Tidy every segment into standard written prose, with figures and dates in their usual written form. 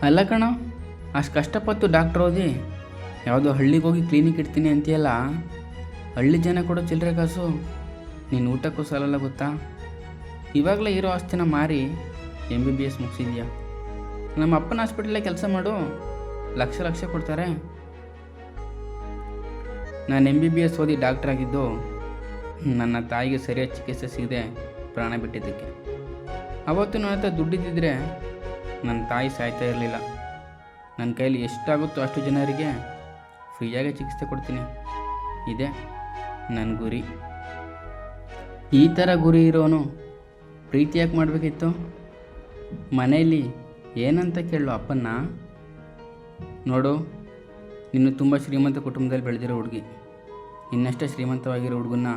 ಅಲ್ಲ ಕಣೋ, ಅಷ್ಟು ಕಷ್ಟಪಟ್ಟು ಡಾಕ್ಟ್ರ್ ಓದಿ ಯಾವುದೋ ಹಳ್ಳಿಗೆ ಹೋಗಿ ಕ್ಲಿನಿಕ್ ಇಡ್ತೀನಿ ಅಂತೀಯಲ್ಲ, ಹಳ್ಳಿ ಜನ ಕೊಡೋ ಚಿಲ್ಲರೆ ಕಾಸು ನೀನು ಊಟಕ್ಕೂ ಸಾಲಲ್ಲ ಗೊತ್ತಾ? ಇವಾಗಲೇ ಇರೋ ಆಸ್ತಿನ ಮಾರಿ MBBS ಮುಗಿಸಿದ್ಯಾ. ನಮ್ಮ ಅಪ್ಪನ ಹಾಸ್ಪಿಟಲೇ ಕೆಲಸ ಮಾಡು, ಲಕ್ಷ ಲಕ್ಷ ಕೊಡ್ತಾರೆ. ನಾನು MBBS ಓದಿ ಡಾಕ್ಟ್ರ್ ಆಗಿದ್ದು ನನ್ನ ತಾಯಿಗೆ ಸರಿಯಾದ ಚಿಕಿತ್ಸೆ ಸಿಗದೆ ಪ್ರಾಣ ಬಿಟ್ಟಿದ್ದಕ್ಕೆ. ಅವತ್ತು ನನ್ನ ಹತ್ರ ದುಡ್ಡಿದ್ದಿದ್ರೆ ನನ್ನ ತಾಯಿ ಸಾಯ್ತಾ ಇರಲಿಲ್ಲ. ನನ್ನ ಕೈಲಿ ಎಷ್ಟಾಗುತ್ತೋ ಅಷ್ಟು ಜನರಿಗೆ ಫ್ರೀಯಾಗಿ ಚಿಕಿತ್ಸೆ ಕೊಡ್ತೀನಿ. ಇದೇ ನನ್ನ ಗುರಿ. ಈ ಥರ ಗುರಿ ಇರೋನು ಪ್ರೀತಿ ಯಾಕೆ ಮಾಡಬೇಕಿತ್ತು? ಮನೆಯಲ್ಲಿ ಏನಂತ ಕೇಳೋ ಅಪ್ಪನ್ನ. ನೋಡು, ನೀನು ತುಂಬ ಶ್ರೀಮಂತ ಕುಟುಂಬದಲ್ಲಿ ಬೆಳೆದಿರೋ ಹುಡುಗಿ. ಇನ್ನಷ್ಟೇ ಶ್ರೀಮಂತವಾಗಿರೋ ಹುಡುಗನ್ನ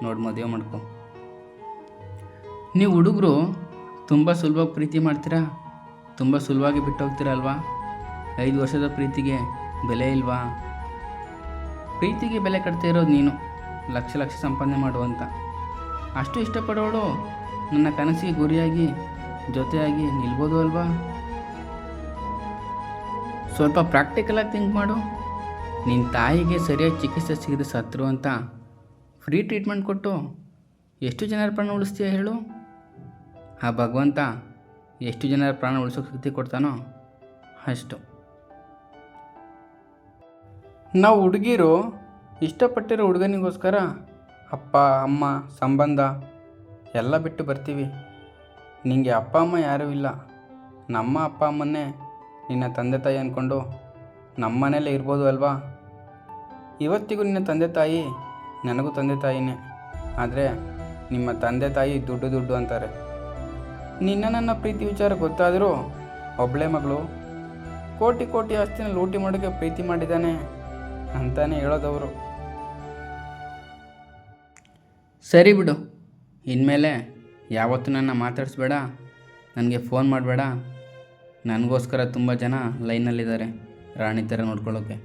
ನೋಡಿ ಮದುವೆ ಮಾಡ್ಕೊ. ನೀವು ಹುಡುಗರು ತುಂಬ ಸುಲಭವಾಗಿ ಪ್ರೀತಿ ಮಾಡ್ತೀರಾ, ತುಂಬ ಸುಲಭವಾಗಿ ಬಿಟ್ಟು ಹೋಗ್ತೀರಾ ಅಲ್ವಾ? 5 ವರ್ಷದ ಪ್ರೀತಿಗೆ ಬೆಲೆ ಇಲ್ವಾ? ಪ್ರೀತಿಗೆ ಬೆಲೆ ಕಟ್ತಾ ಇರೋದು ನೀನು, ಲಕ್ಷ ಲಕ್ಷ ಸಂಪಾದನೆ ಮಾಡುವಂತ. ಅಷ್ಟು ಇಷ್ಟಪಡೋಳು ನನ್ನ ಕನಸಿಗೆ ಗುರಿಯಾಗಿ ಜೊತೆಯಾಗಿ ನಿಲ್ಬೋದು ಅಲ್ವಾ? ಸ್ವಲ್ಪ ಪ್ರಾಕ್ಟಿಕಲಾಗಿ ಥಿಂಕ್ ಮಾಡು. ನಿನ್ನ ತಾಯಿಗೆ ಸರಿಯಾಗಿ ಚಿಕಿತ್ಸೆ ಸಿಗದೆ ಸತ್ರು ಅಂತ ಫ್ರೀ ಟ್ರೀಟ್ಮೆಂಟ್ ಕೊಟ್ಟು ಎಷ್ಟು ಜನರ ಪ್ರಾಣ ಉಳಿಸ್ತೀಯ ಹೇಳು? ಆ ಭಗವಂತ ಎಷ್ಟು ಜನರ ಪ್ರಾಣ ಉಳಿಸೋಕೆ ಶಕ್ತಿ ಕೊಡ್ತಾನೋ ಅಷ್ಟು. ನಾವು ಹುಡುಗಿರು ಇಷ್ಟಪಟ್ಟಿರೋ ಹುಡುಗನಿಗೋಸ್ಕರ ಅಪ್ಪ ಅಮ್ಮ ಸಂಬಂಧ ಎಲ್ಲ ಬಿಟ್ಟು ಬರ್ತೀವಿ. ನಿನಗೆ ಅಪ್ಪ ಅಮ್ಮ ಯಾರೂ ಇಲ್ಲ. ನಮ್ಮ ಅಪ್ಪ ಅಮ್ಮನ್ನೇ ನಿನ್ನ ತಂದೆ ತಾಯಿ ಅಂದ್ಕೊಂಡು ನಮ್ಮ ಮನೇಲೇ ಇರ್ಬೋದು ಅಲ್ವಾ? ಇವತ್ತಿಗೂ ನಿನ್ನ ತಂದೆ ತಾಯಿ ನನಗೂ ತಂದೆ ತಾಯಿನೇ. ಆದರೆ ನಿಮ್ಮ ತಂದೆ ತಾಯಿ ದುಡ್ಡು ದುಡ್ಡು ಅಂತಾರೆ. ನನ್ನ ಪ್ರೀತಿ ವಿಚಾರ ಗೊತ್ತಾದರೂ ಒಬ್ಬಳೇ ಮಗಳು, ಕೋಟಿ ಕೋಟಿ ಆಸ್ತಿನ ಲೂಟಿ ಮಾಡೋಕ್ಕೆ ಪ್ರೀತಿ ಮಾಡಿದ್ದಾನೆ ಅಂತಾನೆ ಹೇಳೋದವರು. ಸರಿ ಬಿಡು, ಇನ್ಮೇಲೆ ಯಾವತ್ತೂ ನನ್ನ ಮಾತಾಡಿಸ್ಬೇಡ, ನನಗೆ ಫೋನ್ ಮಾಡಬೇಡ. ನನಗೋಸ್ಕರ ತುಂಬ ಜನ ಲೈನಲ್ಲಿದ್ದಾರೆ ರಾಣಿ ಥರ ನೋಡ್ಕೊಳ್ಳೋಕ್ಕೆ.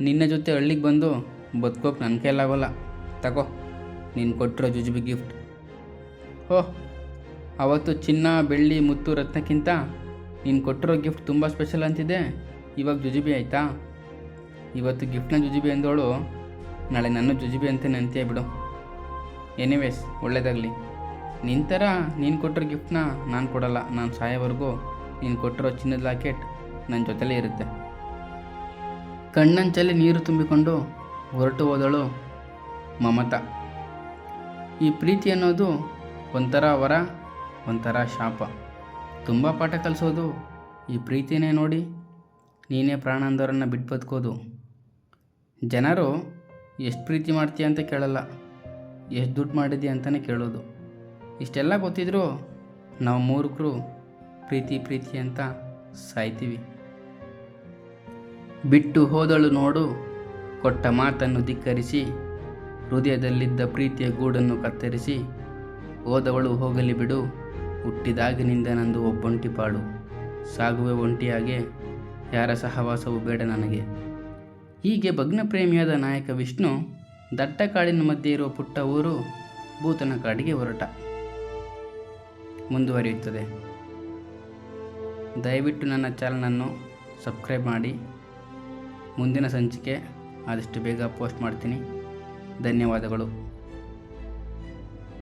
ನಿನ್ನ ಜೊತೆ ಹಳ್ಳಿಗೆ ಬಂದು ಬದುಕೋಕೆ ನನ್ನ ಕೈಲಾಗೋಲ್ಲ. ತಗೋ ನೀನು ಕೊಟ್ಟಿರೋ ಜುಜುಬಿ ಗಿಫ್ಟ್. ಓಹ್, ಅವತ್ತು ಚಿನ್ನ ಬೆಳ್ಳಿ ಮುತ್ತು ರತ್ನಕ್ಕಿಂತ ನೀನು ಕೊಟ್ಟಿರೋ ಗಿಫ್ಟ್ ತುಂಬ ಸ್ಪೆಷಲ್ ಅಂತಿದೆ. ಇವಾಗ ಜುಜುಬಿ ಆಯಿತಾ? ಇವತ್ತು ಗಿಫ್ಟ್ನ ಜುಜುಬಿ ಅಂದೋಳು ನಾಳೆ ನನ್ನ ಜುಜುಬಿ ಅಂತಲೇ ಅಂತೀಯ ಬಿಡು. ಎನಿವೇಸ್, ಒಳ್ಳೆಯದಾಗಲಿ. ನಿನ್ನ ಥರ ನೀನು ಕೊಟ್ಟಿರೋ ಗಿಫ್ಟ್ನ ನಾನು ಕೊಡಲ್ಲ. ನಾನು ಸಾಯೋವರೆಗೂ ನೀನು ಕೊಟ್ಟಿರೋ ಚಿನ್ನದ ಲಾಕೆಟ್ ನನ್ನ ಜೊತೆಲೇ ಇರುತ್ತೆ. ಕಣ್ಣಂಚಲ್ಲಿ ನೀರು ತುಂಬಿಕೊಂಡು ಹೊರಟು ಹೋದಳು ಮಮತಾ. ಈ ಪ್ರೀತಿ ಅನ್ನೋದು ಒಂಥರ ವರ, ಒಂಥರ ಶಾಪ. ತುಂಬ ಪಾಠ ಕಲಿಸೋದು ಈ ಪ್ರೀತಿನೇ. ನೋಡಿ, ನೀನೇ ಪ್ರಾಣ ಅಂದವರನ್ನು ಬಿಟ್ಟು ಬದುಕೋದು. ಜನರು ಎಷ್ಟು ಪ್ರೀತಿ ಮಾಡ್ತೀಯ ಅಂತ ಕೇಳಲ್ಲ, ಎಷ್ಟು ದುಡ್ಡು ಮಾಡಿದ್ದೀಯ ಅಂತಲೇ ಕೇಳೋದು. ಇಷ್ಟೆಲ್ಲ ಗೊತ್ತಿದ್ರೂ ನಾವು ಮೂರ್ಖರು ಪ್ರೀತಿ ಪ್ರೀತಿ ಅಂತ ಸಾಯ್ತೀವಿ. ಬಿಟ್ಟು ಹೋದಳು ನೋಡು, ಕೊಟ್ಟ ಮಾತನ್ನು ಧಿಕ್ಕರಿಸಿ, ಹೃದಯದಲ್ಲಿದ್ದ ಪ್ರೀತಿಯ ಗೂಡನ್ನು ಕತ್ತರಿಸಿ, ಹೋದವಳು ಹೋಗಲಿ ಬಿಡು, ಹುಟ್ಟಿದಾಗಿನಿಂದ ನಂದು ಒಬ್ಬೊಂಟಿ ಪಾಡು, ಸಾಗುವೆ ಒಂಟಿಯಾಗೆ, ಯಾರ ಸಹವಾಸವು ಬೇಡ ನನಗೆ. ಹೀಗೆ ಭಗ್ನ ಪ್ರೇಮಿಯಾದ ನಾಯಕ ವಿಷ್ಣು ದಟ್ಟ ಕಾಡಿನ ಮಧ್ಯೆ ಇರುವ ಪುಟ್ಟ ಊರು ಭೂತನ ಕಾಡಿಗೆ ಹೊರಟ. ಮುಂದುವರಿಯುತ್ತದೆ. ದಯವಿಟ್ಟು ನನ್ನ ಚಾನಲನ್ನು ಸಬ್ಸ್ಕ್ರೈಬ್ ಮಾಡಿ. ಮುಂದಿನ ಸಂಚಿಕೆ ಆದಷ್ಟು ಬೇಗ ಪೋಸ್ಟ್ ಮಾಡ್ತೀನಿ. ಧನ್ಯವಾದಗಳು.